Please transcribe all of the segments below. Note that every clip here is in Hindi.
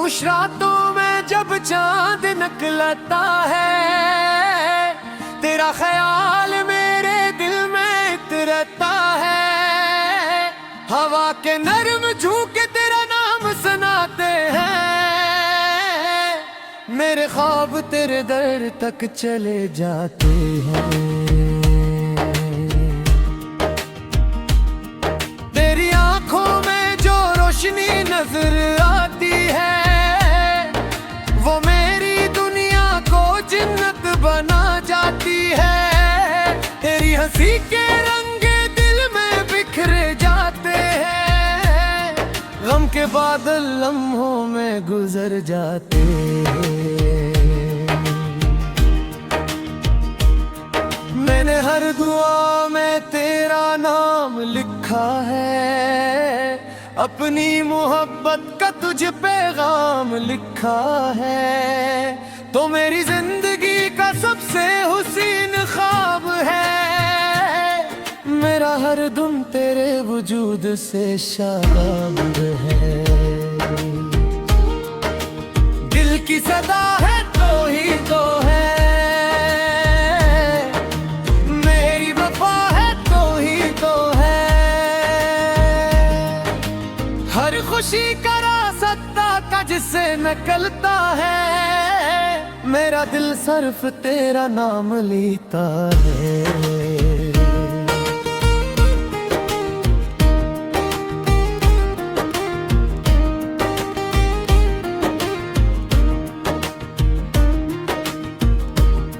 खामोश रातों में जब चांद निकलता है, तेरा ख्याल मेरे दिल में उतरता है। हवा के नरम झोंके तेरा नाम सुनाते हैं, मेरे ख्वाब तेरे दर तक चले जाते हैं। तेरी आंखों में जो रोशनी नजर आती है, वो मेरी दुनिया को जन्नत बना जाती है। तेरी हंसी के रंग दिल में बिखरे जाते हैं, गम के बादल लम्हों में गुजर जाते हैं। मैंने हर दुआ में तेरा नाम लिखा है, अपनी मोहब्बत का तुझ पैगाम लिखा है। तो मेरी जिंदगी का सबसे हुसीन ख्वाब है, मेरा हर दम तेरे वजूद से शादाब है। दिल की सदा है तो ही तो है, मेरी वफा है तो ही तो है। हर खुशी का रास्ता का जिससे निकलता है, मेरा दिल सिर्फ तेरा नाम लेता है।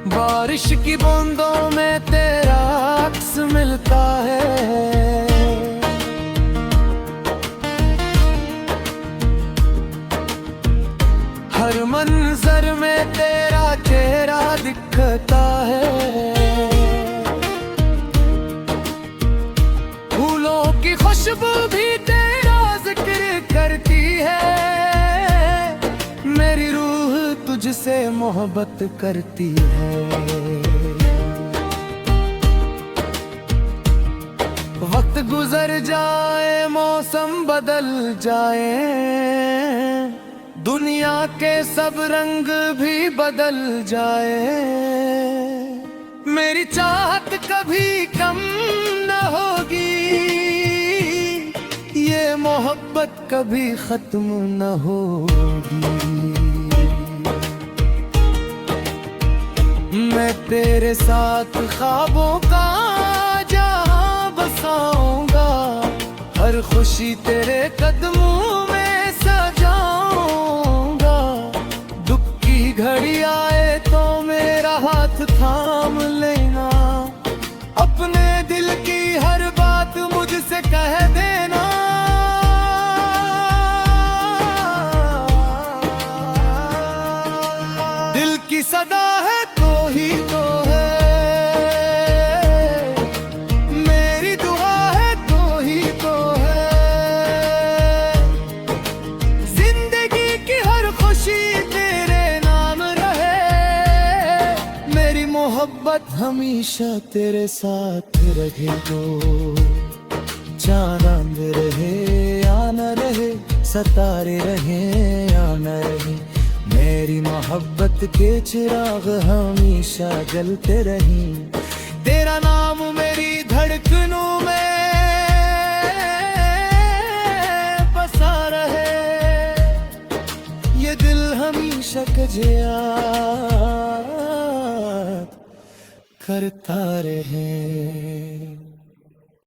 बारिश की बूंदों में तेरा अक्स मिलता है, हर मंजर में तेरा चेहरा दिखता है। फूलों की खुशबू भी तेरा जिक्र करती है, मेरी रूह तुझसे मोहब्बत करती है। वक्त गुजर जाए, मौसम बदल जाए, दुनिया के सब रंग भी बदल जाए, मेरी चाहत कभी कम न होगी, ये मोहब्बत कभी खत्म न होगी। मैं तेरे साथ ख्वाबों का जहां बसाऊंगा, हर खुशी तेरे कदमों में सजाऊंगा। दुख की घड़ी आए तो मेरा हाथ थाम लेना, अपने दिल की हर बात मुझसे कह देना। दिल की सदा है तो ही तो है, मेरी दुआ है तो ही तो है। जिंदगी की हर खुशी तेरे नाम रहे, मेरी मोहब्बत हमेशा तेरे साथ रहे। तो चांद रहे या न रहे, सितारे रहे या न रहे, मेरी मोहब्बत के चिराग हमेशा जलते रही। तेरा नाम मेरी धड़कनों में बसा रहे, ये दिल हमेशा तुझे याद करता रहे।